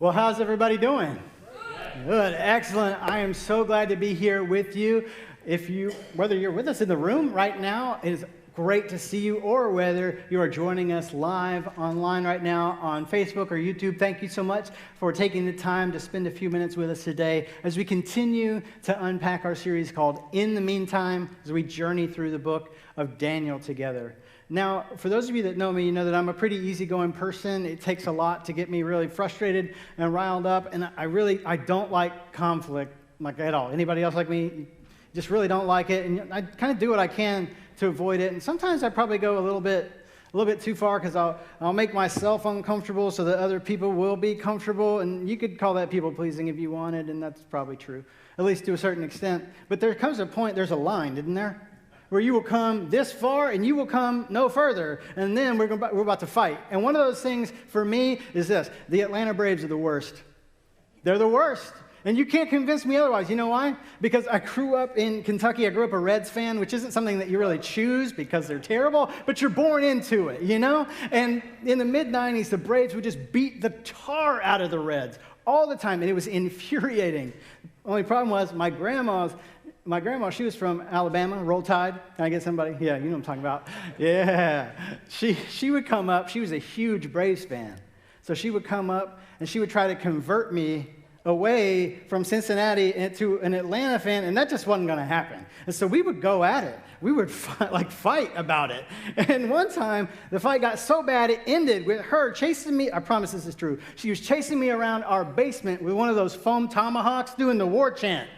Well, how's everybody doing? Good, excellent. I am so glad to be here with you. Whether you're with us in the room right now, it is great to see you, or whether you are joining us live online right now on Facebook or YouTube. Thank you so much for taking the time to spend a few minutes with us today as we continue to unpack our series called In the Meantime, as we journey through the book of Daniel together. Now, for those of you that know me, you know that I'm a pretty easygoing person. It takes a lot to get me really frustrated and riled up, and I don't like conflict like at all. Anybody else like me? Just really don't like it, and I kind of do what I can to avoid it. And sometimes I probably go a little bit too far because I'll make myself uncomfortable so that other people will be comfortable. And you could call that people pleasing if you wanted, and that's probably true, at least to a certain extent. But there comes a point, there's a line, isn't there? Where you will come this far and you will come no further, and then we're about to fight. And one of those things for me is this: the Atlanta Braves are the worst. They're the worst. And you can't convince me otherwise. You know why? Because I grew up in Kentucky. I grew up a Reds fan, which isn't something that you really choose because they're terrible, but you're born into it, you know? And in the mid-'90s, the Braves would just beat the tar out of the Reds all the time, and it was infuriating. The only problem was my grandma, she was from Alabama, Roll Tide. Can I get somebody? Yeah, you know what I'm talking about. Yeah. She would come up. She was a huge Braves fan. So she would come up, and she would try to convert me away from Cincinnati into an Atlanta fan, and that just wasn't going to happen. And so we would go at it. We would fight about it. And one time, the fight got so bad, it ended with her chasing me. I promise this is true. She was chasing me around our basement with one of those foam tomahawks doing the war chant.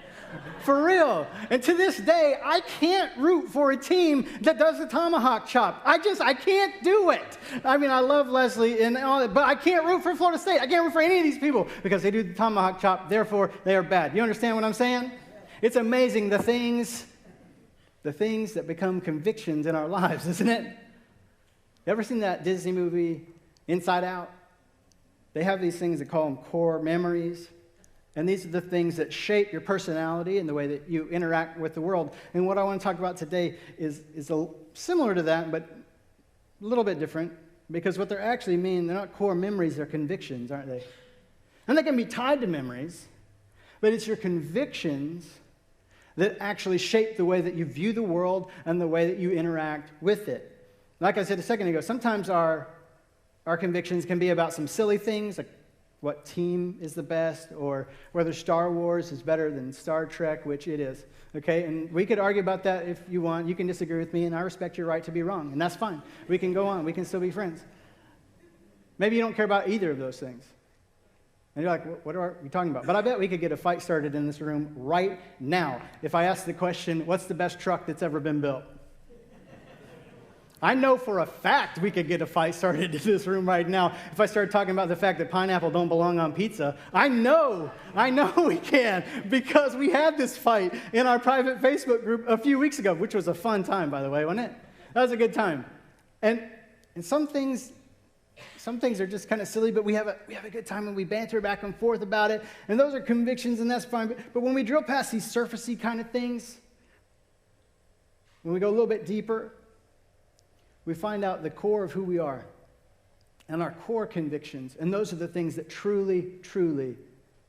For real. And to this day, I can't root for a team that does the tomahawk chop. I can't do it. I mean, I love Leslie and all that, but I can't root for Florida State. I can't root for any of these people because they do the tomahawk chop. Therefore, they are bad. You understand what I'm saying? It's amazing the things that become convictions in our lives, isn't it? You ever seen that Disney movie, Inside Out? They have these things, they call them core memories. And these are the things that shape your personality and the way that you interact with the world. And what I want to talk about today is similar to that, but a little bit different, because what they're actually mean, they're not core memories, they're convictions, aren't they? And they can be tied to memories, but it's your convictions that actually shape the way that you view the world and the way that you interact with it. Like I said a second ago, sometimes our convictions can be about some silly things, like what team is the best, or whether Star Wars is better than Star Trek, which it is, okay? And we could argue about that if you want. You can disagree with me, and I respect your right to be wrong, and that's fine. We can go on. We can still be friends. Maybe you don't care about either of those things. And you're like, what are we talking about? But I bet we could get a fight started in this room right now if I asked the question, what's the best truck that's ever been built? I know for a fact we could get a fight started in this room right now if I started talking about the fact that pineapple don't belong on pizza. I know we can, because we had this fight in our private Facebook group a few weeks ago, which was a fun time, by the way, wasn't it? That was a good time. And some things are just kind of silly, but we have a good time and we banter back and forth about it. And those are convictions, and that's fine. But when we drill past these surfacey kind of things, when we go a little bit deeper, we find out the core of who we are and our core convictions. And those are the things that truly, truly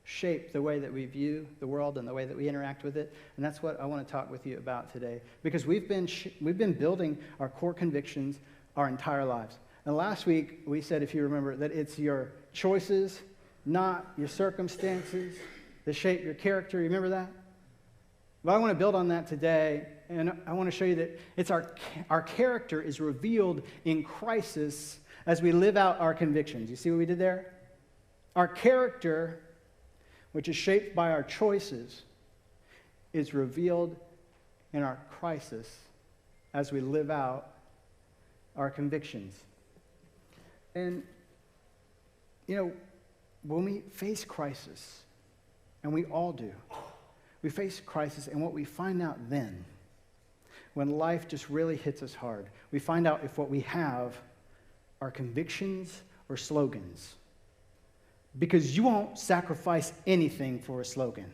shape the way that we view the world and the way that we interact with it. And that's what I want to talk with you about today. Because we've been building our core convictions our entire lives. And last week, we said, if you remember, that it's your choices, not your circumstances, that shape your character. You remember that? But I want to build on that today, and I want to show you that it's our character is revealed in crisis as we live out our convictions. You see what we did there? Our character, which is shaped by our choices, is revealed in our crisis as we live out our convictions. And, you know, when we face crisis, and we all do, we face crisis, and what we find out then, when life just really hits us hard, we find out if what we have are convictions or slogans. Because you won't sacrifice anything for a slogan,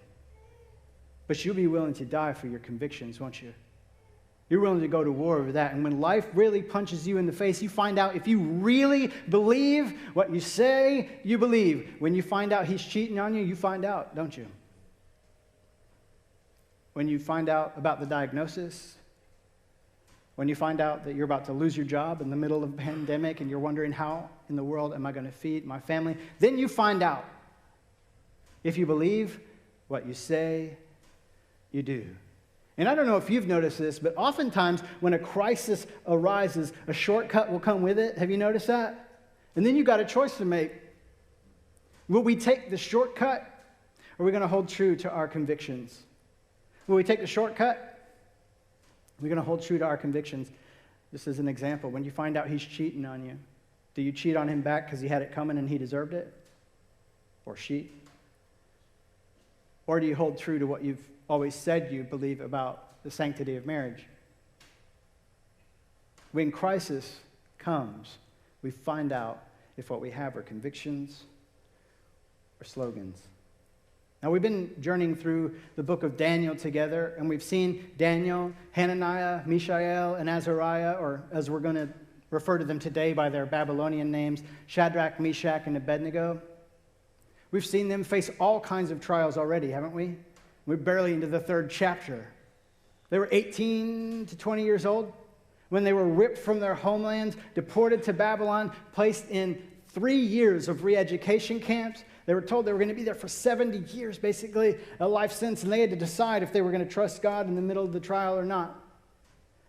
but you'll be willing to die for your convictions, won't you? You're willing to go to war over that. And when life really punches you in the face, you find out if you really believe what you say you believe. When you find out he's cheating on you, you find out, don't you? When you find out about the diagnosis, when you find out that you're about to lose your job in the middle of a pandemic and you're wondering, how in the world am I going to feed my family? Then you find out if you believe what you say you do. And I don't know if you've noticed this, but oftentimes when a crisis arises, a shortcut will come with it. Have you noticed that? And then you've got a choice to make. Will we take the shortcut, or are we going to hold true to our convictions? Will we take the shortcut? We're going to hold true to our convictions. Just as an example, when you find out he's cheating on you, do you cheat on him back because he had it coming and he deserved it? Or she? Or do you hold true to what you've always said you believe about the sanctity of marriage? When crisis comes, we find out if what we have are convictions or slogans. Now, we've been journeying through the book of Daniel together, and we've seen Daniel, Hananiah, Mishael, and Azariah, or as we're going to refer to them today by their Babylonian names, Shadrach, Meshach, and Abednego. We've seen them face all kinds of trials already, haven't we? We're barely into the 3rd chapter. They were 18 to 20 years old when they were ripped from their homelands, deported to Babylon, placed in 3 years of re-education camps. They were told they were going to be there for 70 years, basically a life sentence, and they had to decide if they were going to trust God in the middle of the trial or not.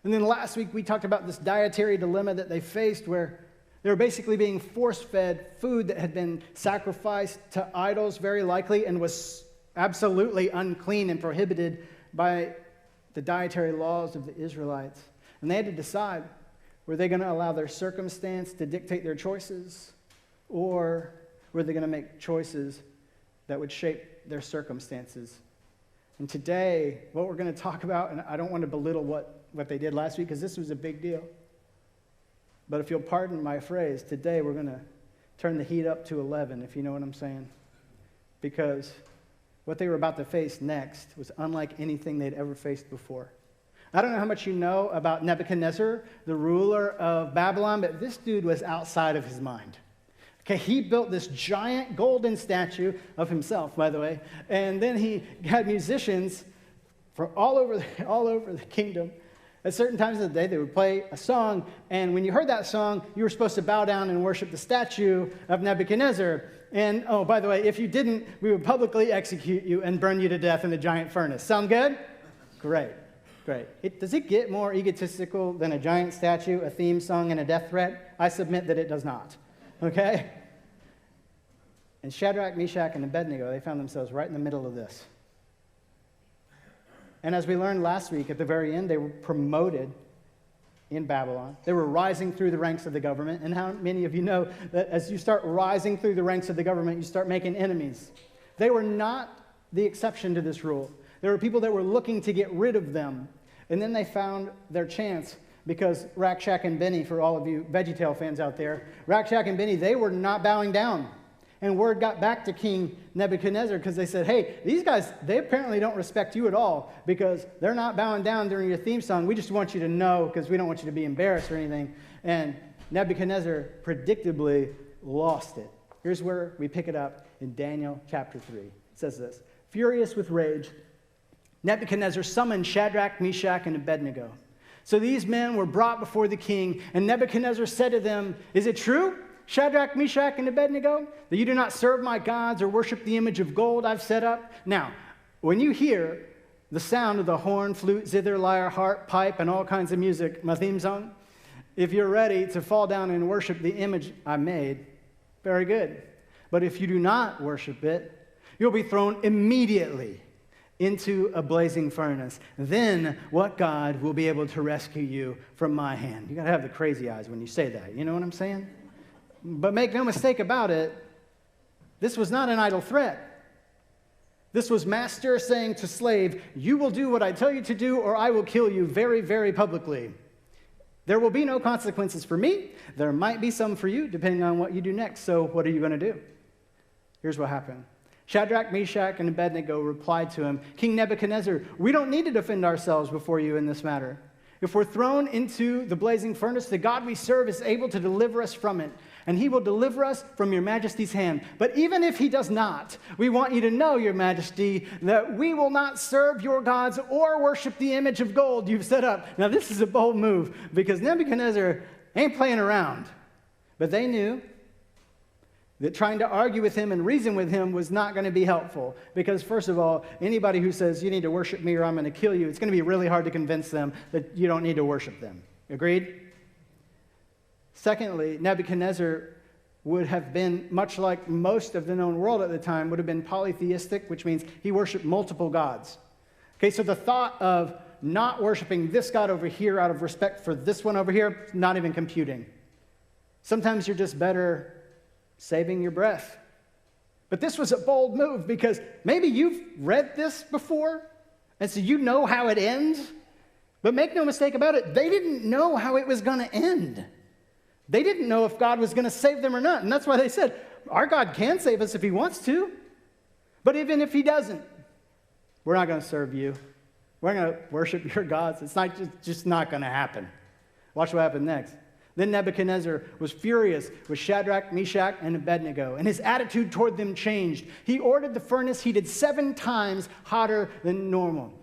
And then last week we talked about this dietary dilemma that they faced, where they were basically being force-fed food that had been sacrificed to idols, very likely, and was absolutely unclean and prohibited by the dietary laws of the Israelites. And they had to decide, were they going to allow their circumstance to dictate their choices, or were they going to make choices that would shape their circumstances? And today, what we're going to talk about, and I don't want to belittle what they did last week, because this was a big deal. But if you'll pardon my phrase, today we're going to turn the heat up to 11, if you know what I'm saying. Because what they were about to face next was unlike anything they'd ever faced before. I don't know how much you know about Nebuchadnezzar, the ruler of Babylon, but this dude was outside of his mind. Okay, he built this giant golden statue of himself, by the way, and then he had musicians from all over the kingdom. At certain times of the day, they would play a song, and when you heard that song, you were supposed to bow down and worship the statue of Nebuchadnezzar. And, oh, by the way, if you didn't, we would publicly execute you and burn you to death in the giant furnace. Sound good? Great. Does it get more egotistical than a giant statue, a theme song, and a death threat? I submit that it does not. Okay? And Shadrach, Meshach, and Abednego, they found themselves right in the middle of this. And as we learned last week, at the very end, they were promoted in Babylon. They were rising through the ranks of the government. And how many of you know that as you start rising through the ranks of the government, you start making enemies? They were not the exception to this rule. There were people that were looking to get rid of them. And then they found their chance, because Rakshak and Benny, for all of you VeggieTale fans out there, Rakshak and Benny, they were not bowing down. And word got back to King Nebuchadnezzar, because they said, hey, these guys, they apparently don't respect you at all, because they're not bowing down during your theme song. We just want you to know, because we don't want you to be embarrassed or anything. And Nebuchadnezzar predictably lost it. Here's where we pick it up in Daniel chapter 3. It says this: furious with rage, Nebuchadnezzar summoned Shadrach, Meshach, and Abednego. So these men were brought before the king, and Nebuchadnezzar said to them, is it true, Shadrach, Meshach, and Abednego, that you do not serve my gods or worship the image of gold I've set up? Now, when you hear the sound of the horn, flute, zither, lyre, harp, pipe, and all kinds of music, my theme song, if you're ready to fall down and worship the image I made, very good. But if you do not worship it, you'll be thrown immediately into a blazing furnace. Then what God will be able to rescue you from my hand? You got to have the crazy eyes when you say that. You know what I'm saying? But make no mistake about it, this was not an idle threat. This was master saying to slave, you will do what I tell you to do, or I will kill you very, very publicly. There will be no consequences for me. There might be some for you, depending on what you do next. So what are you going to do? Here's what happened. Shadrach, Meshach, and Abednego replied to him, King Nebuchadnezzar, we don't need to defend ourselves before you in this matter. If we're thrown into the blazing furnace, the God we serve is able to deliver us from it, and he will deliver us from your majesty's hand. But even if he does not, we want you to know, your majesty, that we will not serve your gods or worship the image of gold you've set up. Now, this is a bold move, because Nebuchadnezzar ain't playing around. But they knew that trying to argue with him and reason with him was not going to be helpful. Because, first of all, anybody who says, you need to worship me or I'm going to kill you, it's going to be really hard to convince them that you don't need to worship them. Agreed? Secondly, Nebuchadnezzar would have been, much like most of the known world at the time, would have been polytheistic, which means he worshiped multiple gods. Okay, so the thought of not worshiping this God over here out of respect for this one over here, not even computing. Sometimes you're just better saving your breath. But this was a bold move, because maybe you've read this before, and so you know how it ends. But make no mistake about it, they didn't know how it was going to end. They didn't know if God was going to save them or not. And that's why they said, our God can save us if he wants to. But even if he doesn't, we're not going to serve you. We're going to worship your gods. It's not just not going to happen. Watch what happened next. Then Nebuchadnezzar was furious with Shadrach, Meshach, and Abednego, and his attitude toward them changed. He ordered the furnace heated 7 times hotter than normal,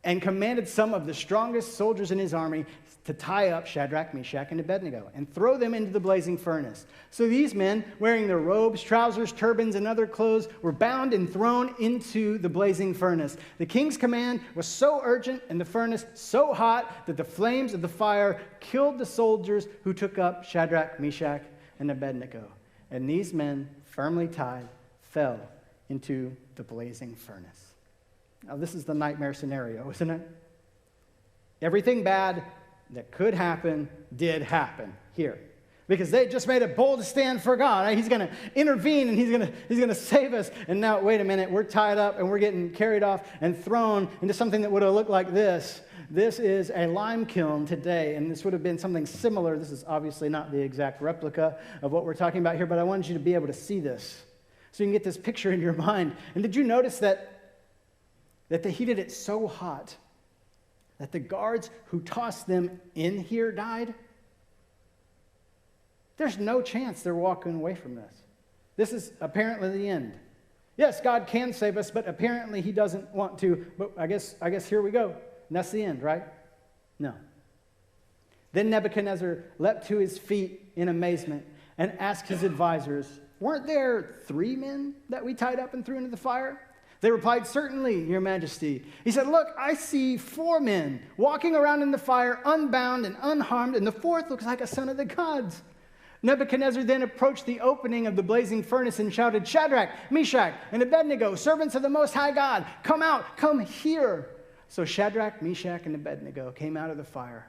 and commanded some of the strongest soldiers in his army to tie up Shadrach, Meshach, and Abednego and throw them into the blazing furnace. So these men, wearing their robes, trousers, turbans, and other clothes, were bound and thrown into the blazing furnace. The king's command was so urgent and the furnace so hot that the flames of the fire killed the soldiers who took up Shadrach, Meshach, and Abednego. And these men, firmly tied, fell into the blazing furnace. Now, this is the nightmare scenario, isn't it? Everything bad that could happen did happen here, because they just made a bold stand for God. Right? He's going to intervene, and he's going to save us. And now, wait a minute, we're tied up and we're getting carried off and thrown into something that would have looked like this. This is a lime kiln today, and this would have been something similar. This is obviously not the exact replica of what we're talking about here, but I wanted you to be able to see this so you can get this picture in your mind. And did you notice that they heated it so hot that the guards who tossed them in here died? There's no chance they're walking away from this. This is apparently the end. Yes, God can save us, but apparently he doesn't want to. But I guess here we go. And that's the end, right? No. Then Nebuchadnezzar leapt to his feet in amazement and asked his advisors, weren't there 3 men that we tied up and threw into the fire? They replied, certainly, your majesty. He said, look, I see 4 men walking around in the fire, unbound and unharmed, and the 4th looks like a son of the gods. Nebuchadnezzar then approached the opening of the blazing furnace and shouted, Shadrach, Meshach, and Abednego, servants of the Most High God, come out, come here. So Shadrach, Meshach, and Abednego came out of the fire,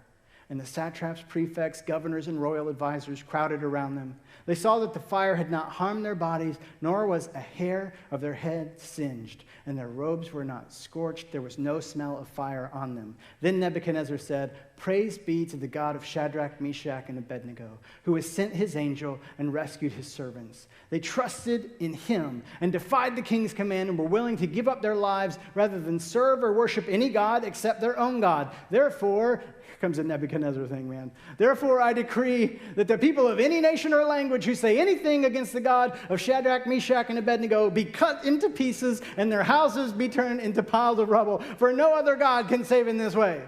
and the satraps, prefects, governors, and royal advisors crowded around them. They saw that the fire had not harmed their bodies, nor was a hair of their head singed, and their robes were not scorched. There was no smell of fire on them. Then Nebuchadnezzar said, praise be to the God of Shadrach, Meshach, and Abednego, who has sent his angel and rescued his servants. They trusted in him and defied the king's command and were willing to give up their lives rather than serve or worship any god except their own God. Therefore, here comes a Nebuchadnezzar thing, man. Therefore, I decree that the people of any nation or language who say anything against the God of Shadrach, Meshach, and Abednego be cut into pieces and their houses be turned into piles of rubble, for no other God can save in this way.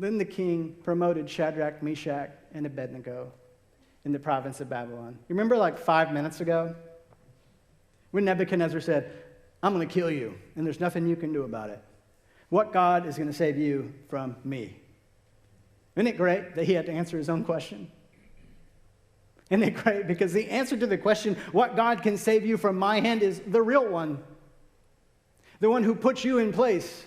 Then the king promoted Shadrach, Meshach, and Abednego in the province of Babylon. You remember like 5 minutes ago when Nebuchadnezzar said, I'm going to kill you, and there's nothing you can do about it. What God is going to save you from me? Isn't it great that he had to answer his own question? Isn't it great? Because the answer to the question, what God can save you from my hand, is the real one. The one who put you in place.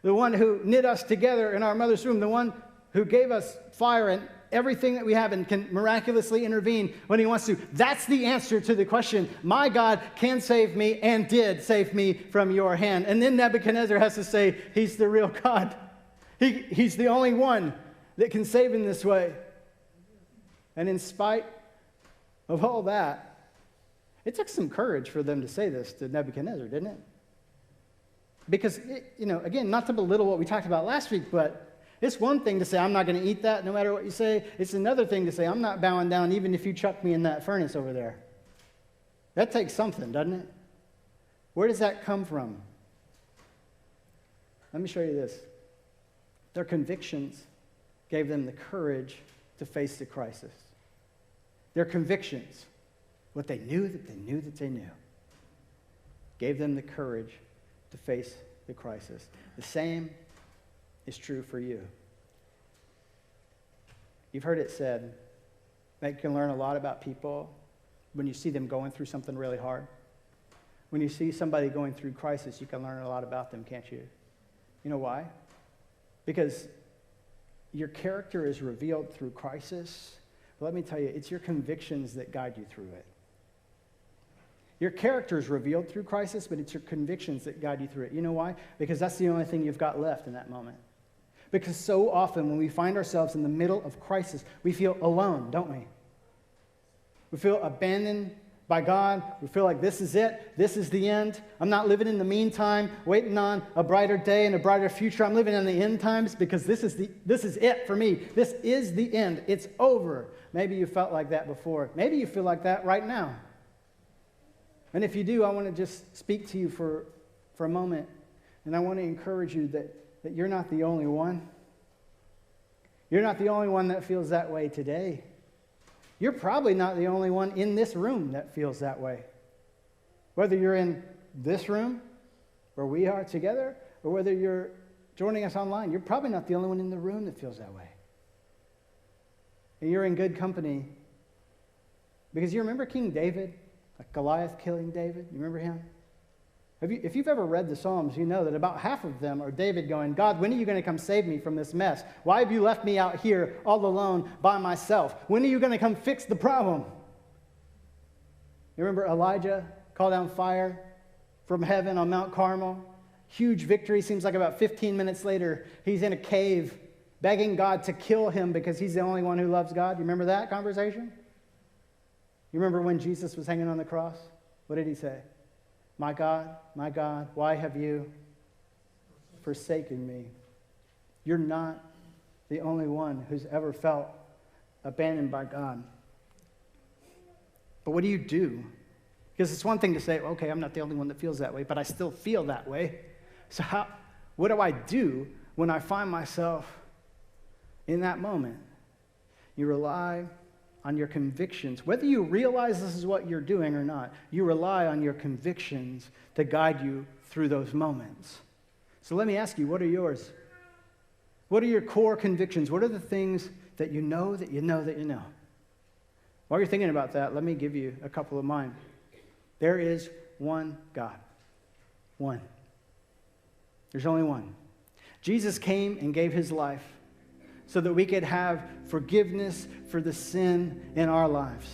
The one who knit us together in our mother's womb. The one who gave us fire and everything that we have and can miraculously intervene when he wants to. That's the answer to the question. My God can save me and did save me from your hand. And then Nebuchadnezzar has to say, he's the real God. He's the only one that can save in this way. And in spite of all that, it took some courage for them to say this to Nebuchadnezzar, didn't it? Because, again, not to belittle what we talked about last week, but It's one thing to say, I'm not going to eat that no matter what you say. It's another thing to say, I'm not bowing down even if you chuck me in that furnace over there. That takes something, doesn't it? Where does that come from? Let me show you this. Their convictions gave them the courage to face the crisis. Their convictions, what they knew that they knew that they knew, gave them the courage to face the crisis. The same is true for you. You've heard it said that you can learn a lot about people when you see them going through something really hard. When you see somebody going through crisis, you can learn a lot about them, can't you? You know why? Because your character is revealed through crisis. But let me tell you, it's your convictions that guide you through it. Your character is revealed through crisis, but it's your convictions that guide you through it. You know why? Because that's the only thing you've got left in that moment. Because so often when we find ourselves in the middle of crisis, we feel alone, don't we? We feel abandoned by God. We feel like this is it. This is the end. I'm not living in the meantime, waiting on a brighter day and a brighter future. I'm living in the end times because this is it for me. This is the end. It's over. Maybe you felt like that before. Maybe you feel like that right now. And if you do, I want to just speak to you for a moment. And I want to encourage you that you're not the only one. You're not the only one that feels that way today. You're probably not the only one in this room that feels that way. Whether you're in this room where we are together, or whether you're joining us online, you're probably not the only one in the room that feels that way. And you're in good company. Because you remember King David, like Goliath killing David? You remember him? If you've ever read the Psalms, you know that about half of them are David going, God, when are you going to come save me from this mess? Why have you left me out here all alone by myself? When are you going to come fix the problem? You remember Elijah called down fire from heaven on Mount Carmel? Huge victory. Seems like about 15 minutes later, he's in a cave begging God to kill him because he's the only one who loves God. You remember that conversation? You remember when Jesus was hanging on the cross? What did he say? My God, why have you forsaken me? You're not the only one who's ever felt abandoned by God. But what do you do? Because it's one thing to say, okay, I'm not the only one that feels that way, but I still feel that way. So what do I do when I find myself in that moment? You rely on your convictions. Whether you realize this is what you're doing or not, you rely on your convictions to guide you through those moments. So let me ask you, what are yours? What are your core convictions? What are the things that you know that you know that you know? While you're thinking about that, let me give you a couple of mine. There is one God. One. There's only one. Jesus came and gave his life so that we could have forgiveness for the sin in our lives.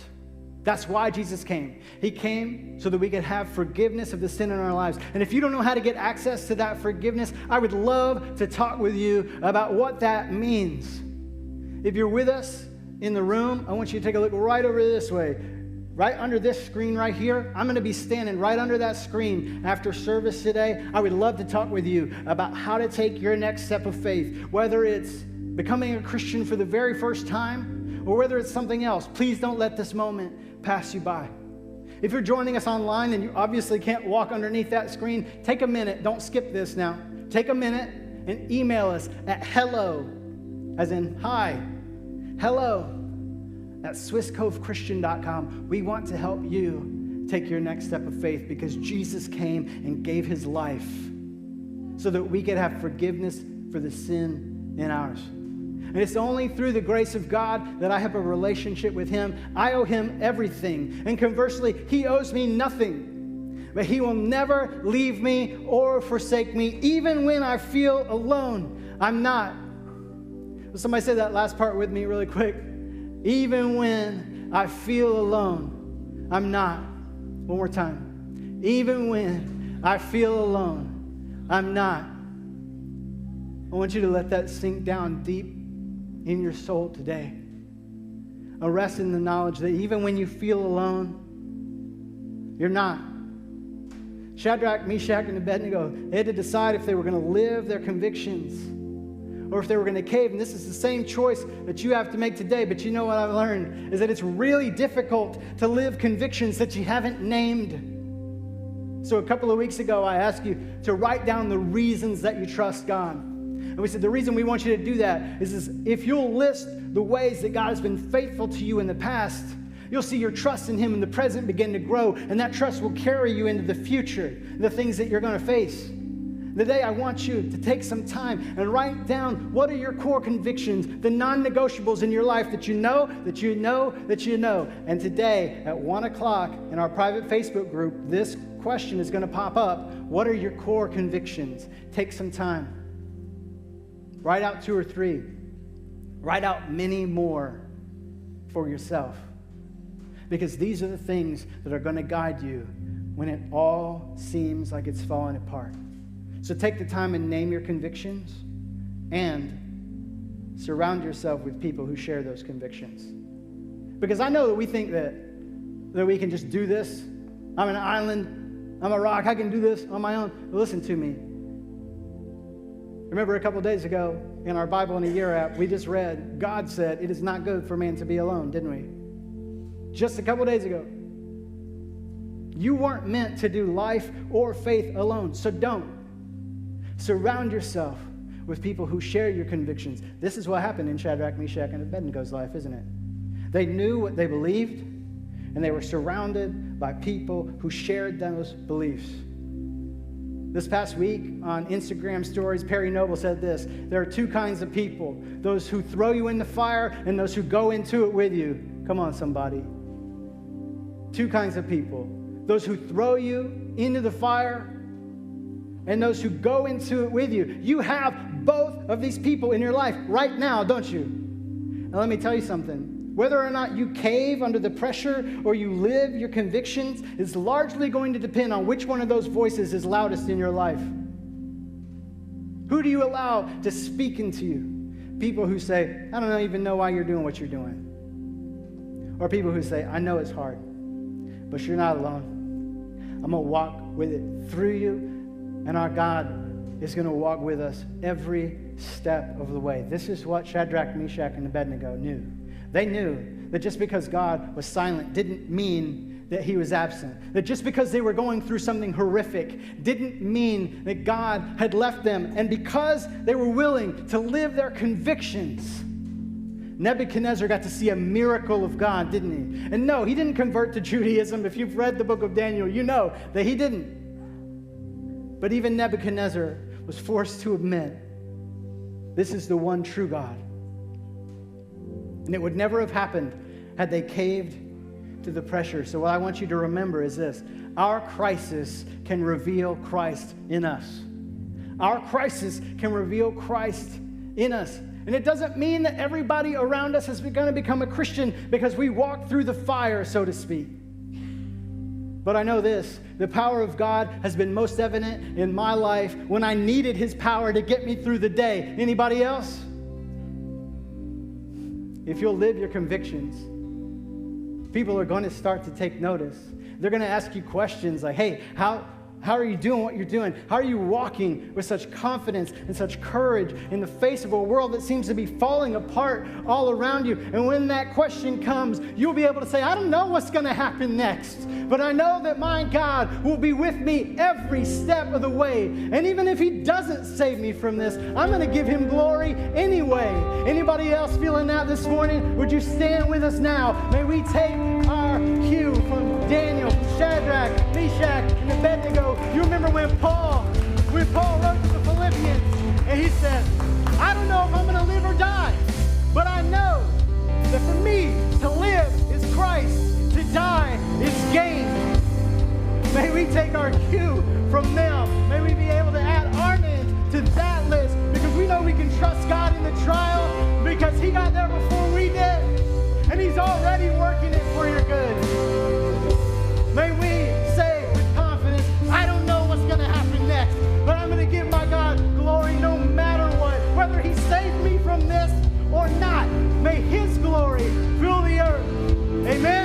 That's why Jesus came. He came so that we could have forgiveness of the sin in our lives. And if you don't know how to get access to that forgiveness, I would love to talk with you about what that means. If you're with us in the room, I want you to take a look right over this way. Right under this screen right here, I'm going to be standing right under that screen after service today. I would love to talk with you about how to take your next step of faith, whether it's becoming a Christian for the very first time, or whether it's something else. Please don't let this moment pass you by. If you're joining us online and you obviously can't walk underneath that screen, take a minute. Don't skip this now. Take a minute and email us at hello, as in hi, hello, at SwissCoveChristian.com. We want to help you take your next step of faith because Jesus came and gave his life so that we could have forgiveness for the sin in ours. And it's only through the grace of God that I have a relationship with him. I owe him everything. And conversely, he owes me nothing. But he will never leave me or forsake me, even when I feel alone. I'm not. Will somebody say that last part with me really quick? Even when I feel alone, I'm not. One more time. Even when I feel alone, I'm not. I want you to let that sink down deep in your soul today. Rest in the knowledge that even when you feel alone, you're not. Shadrach, Meshach, and Abednego, they had to decide if they were going to live their convictions or if they were going to cave. And this is the same choice that you have to make today. But you know what I've learned is that it's really difficult to live convictions that you haven't named. So a couple of weeks ago, I asked you to write down the reasons that you trust God. And we said the reason we want you to do that is if you'll list the ways that God has been faithful to you in the past, you'll see your trust in Him in the present begin to grow, and that trust will carry you into the future, the things that you're going to face. Today, I want you to take some time and write down what are your core convictions, the non-negotiables in your life that you know, that you know, that you know. And today, at 1 o'clock in our private Facebook group, this question is going to pop up. What are your core convictions? Take some time. Write out 2 or 3. Write out many more for yourself. Because these are the things that are going to guide you when it all seems like it's falling apart. So take the time and name your convictions and surround yourself with people who share those convictions. Because I know that we think that we can just do this. I'm an island. I'm a rock. I can do this on my own. But listen to me. Remember a couple days ago in our Bible in a Year app, we just read, God said, it is not good for man to be alone, didn't we? Just a couple days ago. You weren't meant to do life or faith alone, so don't. Surround yourself with people who share your convictions. This is what happened in Shadrach, Meshach, and Abednego's life, isn't it? They knew what they believed, and they were surrounded by people who shared those beliefs. This past week on Instagram stories, Perry Noble said this: there are 2 kinds of people, those who throw you in the fire and those who go into it with you. Come on, somebody. 2 kinds of people. Those who throw you into the fire and those who go into it with you. You have both of these people in your life right now, don't you? Now let me tell you something. Whether or not you cave under the pressure or you live your convictions is largely going to depend on which one of those voices is loudest in your life. Who do you allow to speak into you? People who say, I don't even know why you're doing what you're doing. Or people who say, I know it's hard, but you're not alone. I'm going to walk with it through you, and our God is going to walk with us every step of the way. This is what Shadrach, Meshach, and Abednego knew. They knew that just because God was silent didn't mean that He was absent. That just because they were going through something horrific didn't mean that God had left them. And because they were willing to live their convictions, Nebuchadnezzar got to see a miracle of God, didn't he? And no, he didn't convert to Judaism. If you've read the book of Daniel, you know that he didn't. But even Nebuchadnezzar was forced to admit, this is the one true God. And it would never have happened had they caved to the pressure. So what I want you to remember is this: our crisis can reveal Christ in us. Our crisis can reveal Christ in us. And it doesn't mean that everybody around us is going to become a Christian because we walk through the fire, so to speak. But I know this: the power of God has been most evident in my life when I needed His power to get me through the day. Anybody else? If you'll live your convictions, people are going to start to take notice. They're going to ask you questions like, hey, how are you doing what you're doing? How are you walking with such confidence and such courage in the face of a world that seems to be falling apart all around you? And when that question comes, you'll be able to say, I don't know what's going to happen next, but I know that my God will be with me every step of the way. And even if He doesn't save me from this, I'm going to give Him glory anyway. Anybody else feeling that this morning? Would you stand with us now? May we take our cue from Daniel, from Shadrach, Meshach, and Abednego. You remember when Paul wrote to the Philippians, and he said, I don't know if I'm going to live or die, but I know that for me to live is Christ, to die is gain. May we take our cue from them. May we be able to add our names to that list, because we know we can trust God in the trial because He got there before we did, and He's already working it for your good. May we say with confidence, I don't know what's going to happen next, but I'm going to give my God glory no matter what. Whether He saved me from this or not, may His glory fill the earth. Amen.